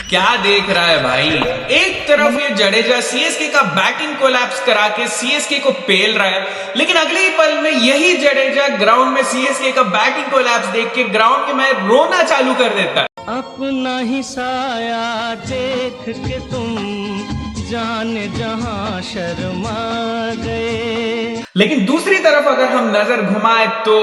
क्या देख रहा है भाई? एक तरफ ये जडेजा सीएसके का बैटिंग कोलैप्स करा के सीएसके को पेल रहा है, लेकिन अगले ही पल में यही जडेजा ग्राउंड में सीएसके का बैटिंग कोलैप्स देख के ग्राउंड में रोना चालू कर देता है। अपना ही साया देख के तुम जाने जहां शर्मा गए। लेकिन दूसरी तरफ अगर हम नजर घुमाए तो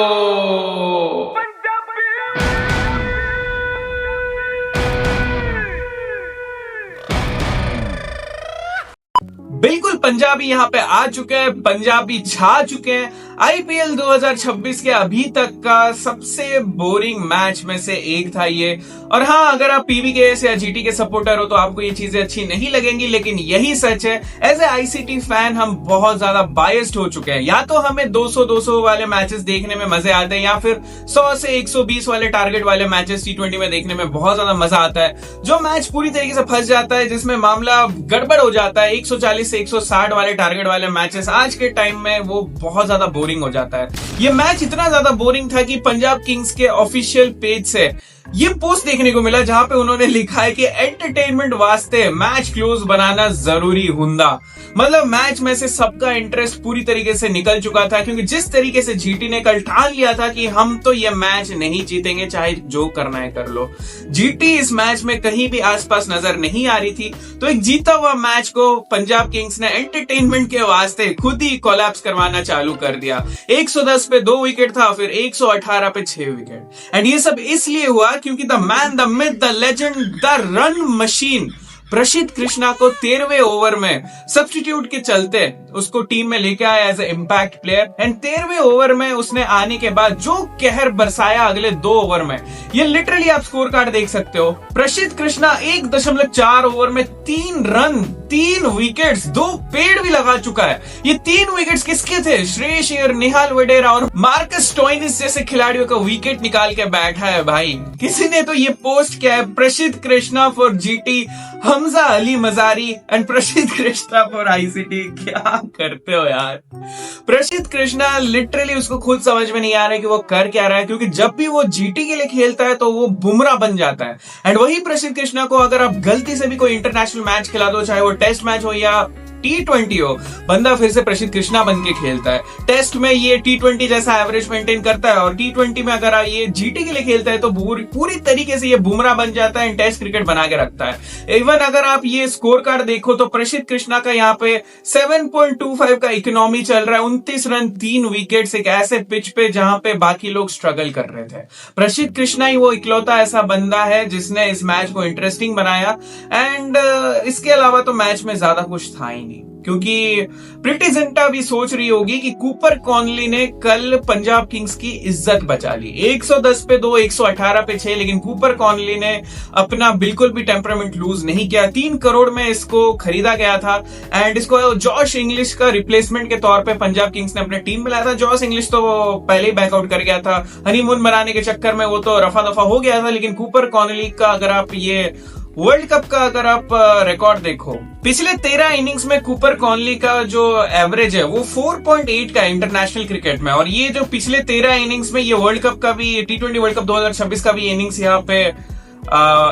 बिल्कुल पंजाबी यहां पे आ चुके हैं, पंजाबी छा चुके हैं। आईपीएल 2026 के अभी तक का सबसे बोरिंग मैच में से एक था ये। और हाँ, अगर आप पीवीकेएस या जीटी के सपोर्टर हो तो आपको ये चीजें अच्छी नहीं लगेंगी, लेकिन यही सच है। एज ए आईसीटी फैन हम बहुत ज्यादा बायस्ड हो चुके हैं। या तो हमें 200-200 वाले मैचेस देखने में मजे आते हैं, या फिर 100 से 120 वाले टारगेट वाले मैचेस टी20 में देखने में बहुत ज्यादा मजा आता है। जो मैच पूरी तरीके से फंस जाता है, जिसमें मामला गड़बड़ हो जाता है, 140 से 160 वाले टारगेट वाले मैचेस आज के टाइम में वो बहुत ज्यादा बोरिंग हो जाता है। ये मैच इतना ज्यादा बोरिंग था कि पंजाब किंग्स के ऑफिशियल पेज से ये पोस्ट देखने को मिला जहां पे उन्होंने लिखा है कि एंटरटेनमेंट वास्ते मैच क्लोज बनाना जरूरी हुंदा। मतलब मैच में से सबका इंटरेस्ट पूरी तरीके से निकल चुका था, क्योंकि जिस तरीके से जीटी ने कल ठान लिया था कि हम तो ये मैच नहीं जीतेंगे, चाहे जो करना है कर लो। जीटी इस मैच में कहीं भी आसपास नजर नहीं आ रही थी, तो एक जीता हुआ मैच को पंजाब किंग्स ने एंटरटेनमेंट के वास्ते खुद ही कोलैप्स करवाना चालू कर दिया। 110 पे 2 विकेट था, फिर 118 पे 6 विकेट। एंड ये सब इसलिए हुआ क्योंकि the man, the myth, the legend, the run machine प्रसिद्ध कृष्णा को 13वें ओवर में सब्स्टिट्यूट के चलते उसको टीम में लेके आया as a impact player. And 13वें ओवर में उसने आने के बाद जो कहर बरसाया अगले 2 ओवर में, ये लिटरली आप स्कोर कार्ड देख सकते हो। प्रसिद्ध कृष्णा 1.4 ओवर में 3 रन, 3 विकेट्स, 2 पेड़ भी लगा चुका है। ये 3 विकेट्स किसके थे? श्रेयस अय्यर, निहाल वडेरा और मार्कस स्टोइनिस जैसे खिलाड़ियों का विकेट निकाल के बैठा है भाई। किसी ने तो ये पोस्ट किया है, प्रसिद्ध Krishna for GT, Hamza Ali Mazari and प्रसिद्ध कृष्णा फॉर आईसीटी। क्या करते हो यार? प्रसिद्ध कृष्णा लिटरली उसको खुद समझ में नहीं आ रहा है कि वो कर क्या रहा है, क्योंकि जब भी वो जीटी के लिए खेलता है तो वो बुमराह बन जाता है। एंड वही प्रसिद्ध कृष्णा को अगर आप गलती से भी कोई इंटरनेशनल मैच खिला दो, चाहे वो टेस्ट मैच हो या टी20 हो, बंदा फिर से प्रसिद्ध कृष्णा बन के खेलता है। टेस्ट में ये टी20 जैसा एवरेज मेंटेन करता है, और टी20 में अगर ये जीटी के लिए खेलता है तो पूरी तरीके से ये बुमराह बन जाता है, टेस्ट क्रिकेट बना के रखता है। इवन अगर आप ये स्कोर कार्ड देखो तो प्रसिद्ध कृष्णा का यहाँ पे 7.25 का इकोनॉमी चल रहा है, 29 रन, 3 विकेट्स, एक ऐसे पिच पे जहां पे बाकी लोग स्ट्रगल कर रहे थे। प्रसिद्ध कृष्णा ही वो इकलौता ऐसा बंदा है जिसने इस मैच को इंटरेस्टिंग बनाया। एंड इसके अलावा तो मैच में ज्यादा कुछ था ही नहीं, क्योंकि प्रीति जिंटा भी सोच रही होगी कि कूपर कॉनली ने कल पंजाब किंग्स की इज्जत बचा ली। 110 पे 2, 118 पे 6, लेकिन कूपर कॉनली ने अपना बिल्कुल भी टेम्परामेंट लूज नहीं किया। 3 करोड़ में इसको खरीदा गया था, एंड इसको जॉश इंग्लिश का रिप्लेसमेंट के तौर पे पंजाब किंग्स ने अपने टीम में लाया था। जॉश इंग्लिश तो वो पहले ही बैकआउट कर गया था, हनीमून मनाने के चक्कर में वो तो रफा दफा हो गया था। लेकिन कूपर कॉनली का अगर आप ये वर्ल्ड कप का अगर आप रिकॉर्ड देखो, पिछले 13 इनिंग्स में कूपर कॉनली का जो एवरेज है वो 4.8 का इंटरनेशनल क्रिकेट में। और ये जो पिछले 13 इनिंग्स में ये वर्ल्ड कप का भी, टी20 वर्ल्ड कप 2026 का भी इनिंग्स यहाँ पे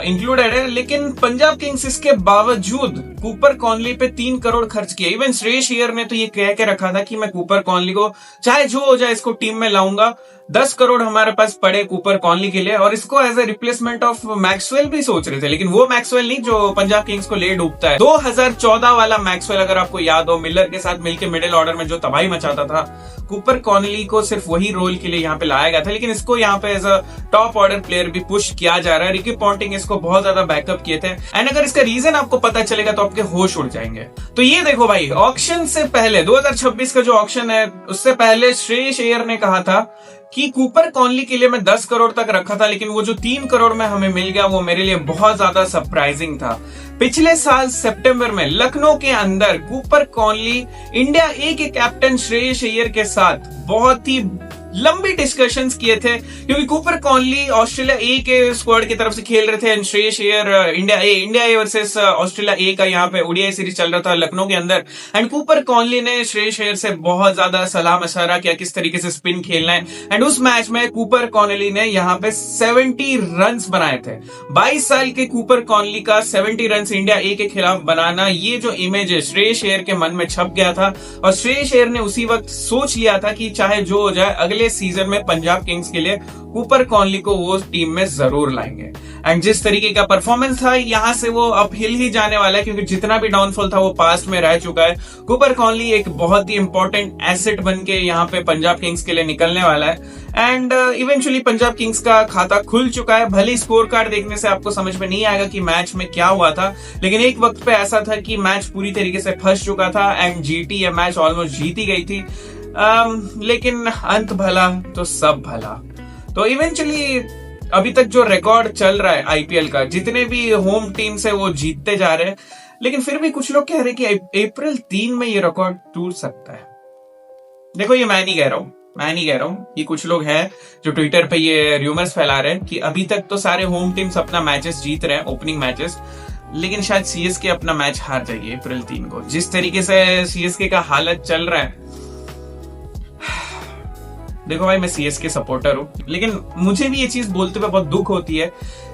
इंक्लूडेड है। लेकिन पंजाब किंग्स इसके बावजूद कूपर कॉनली पे 3 करोड़ खर्च किए। इवन श्रेयस अय्यर ने तो ये कह के रखा था कि मैं कूपर कॉनली को चाहे जो हो जाए इसको टीम में लाऊंगा। 10 करोड़ हमारे पास पड़े कूपर कॉनली के लिए, और इसको as a replacement of Maxwell भी सोच रहे थे, लेकिन वो मैक्सवेल नहीं जो पंजाब किंग्स को ले डूबता है। 2014 वाला मैक्सवेल, अगर आपको याद हो, मिलर के साथ मिलकर मिडिल ऑर्डर में जो तबाही मचाता था, कूपर कॉनली को सिर्फ वही रोल के लिए यहाँ पे लाया गया था। लेकिन इसको यहाँ पे as a top order player भी पुश किया जा रहा है। रिकी पॉन्टिंग इसको बहुत ज्यादा बैकअप किए थे, एंड अगर इसका रीजन आपको पता चलेगा तो आपके होश उड़ जाएंगे। तो ये देखो भाई, ऑक्शन से पहले 2026 का जो ऑक्शन है उससे पहले श्रेयस अय्यर ने कहा था कि कूपर कॉनली के लिए मैं 10 करोड़ तक रखा था, लेकिन वो जो 3 करोड़ में हमें मिल गया वो मेरे लिए बहुत ज्यादा सरप्राइजिंग था। पिछले साल सितंबर में लखनऊ के अंदर कूपर कॉनली इंडिया ए के कैप्टन श्रेयस अय्यर के साथ बहुत ही लंबी डिस्कशंस किए थे, क्योंकि कूपर कॉनली ऑस्ट्रेलिया ए के स्क्वाड की तरफ से खेल रहे थे and Shreyas Iyer India A versus Australia A का यहाँ पे ओडीआई सीरीज चल रहा था लखनऊ के अंदर। एंड कूपर कॉनली ने श्रेयस अय्यर से बहुत ज्यादा सलाह मशवरा किया किस तरीके से स्पिन खेलना है। एंड उस मैच में कूपर कॉनली ने यहाँ पे 70 रन बनाए थे। 22 साल के कूपर कॉनली का 70 रन इंडिया ए के खिलाफ बनाना, ये जो इमेज है श्रेयस अय्यर के मन में छप गया था। और श्रेयस अय्यर ने उसी वक्त सोच लिया था कि चाहे जो हो जाए अगले सीजन में पंजाब किंग्स के लिए कूपर कॉनली को वो टीम में जरूर लाएंगे। एंड जिस तरीके का परफॉर्मेंस था, यहां से वो अपहिल ही जाने वाला है, क्योंकि जितना भी डाउनफॉल था वो पास्ट में रह चुका है। कूपर कॉनली एक बहुत ही इंपॉर्टेंट एसेट बन के यहाँ पे पंजाब किंग्स के लिए निकलने वाला है। एंड इवेंचुअली पंजाब किंग्स का खाता खुल चुका है। भले स्कोर कार्ड देखने से आपको समझ में नहीं आएगा कि मैच में क्या हुआ था, लेकिन एक वक्त पे ऐसा था कि मैच पूरी तरीके से फंस चुका था एंड जीटी ये मैच ऑलमोस्ट जीती गई थी। लेकिन अंत भला तो सब भला। तो इवेंचुअली अभी तक जो रिकॉर्ड चल रहा है आईपीएल का, जितने भी होम टीम से वो जीतते जा रहे हैं, लेकिन फिर भी कुछ लोग कह रहे हैं कि अप्रैल 3 में ये रिकॉर्ड टूट सकता है। देखो, ये मैं नहीं कह रहा हूं, ये कुछ लोग हैं जो ट्विटर पे ये रूमर्स फैला रहे हैं कि अभी तक तो सारे होम टीम्स अपना मैचेस जीत रहे हैं, ओपनिंग मैचेस, लेकिन शायद सीएसके अपना मैच हार जाइए अप्रैल 3 को। जिस तरीके से सीएसके का हालत चल रहा है, देखो भाई, मैं सीएसके सपोर्टर हूं, लेकिन मुझे भी ये चीज बोलते हुए बहुत दुख होती है।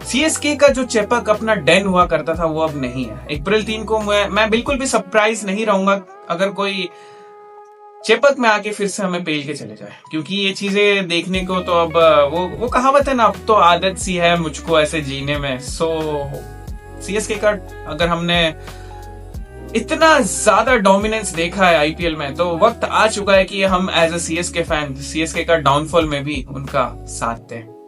सीएसके का जो चेपक अपना डेन हुआ करता था वो अब नहीं है। अप्रैल 3 को मैं बिल्कुल भी सरप्राइज नहीं रहूंगा अगर कोई चेपक में आके फिर से हमें पेल के चले जाए, क्योंकि ये चीजें देखने को तो अब वो कहावत है ना, अब तो आदत सी है मुझको ऐसे जीने में। सो सीएसके का अगर हमने इतना ज्यादा डोमिनेंस देखा है आईपीएल में, तो वक्त आ चुका है कि हम as a CSK fan CSK का डाउनफॉल में भी उनका साथ दें।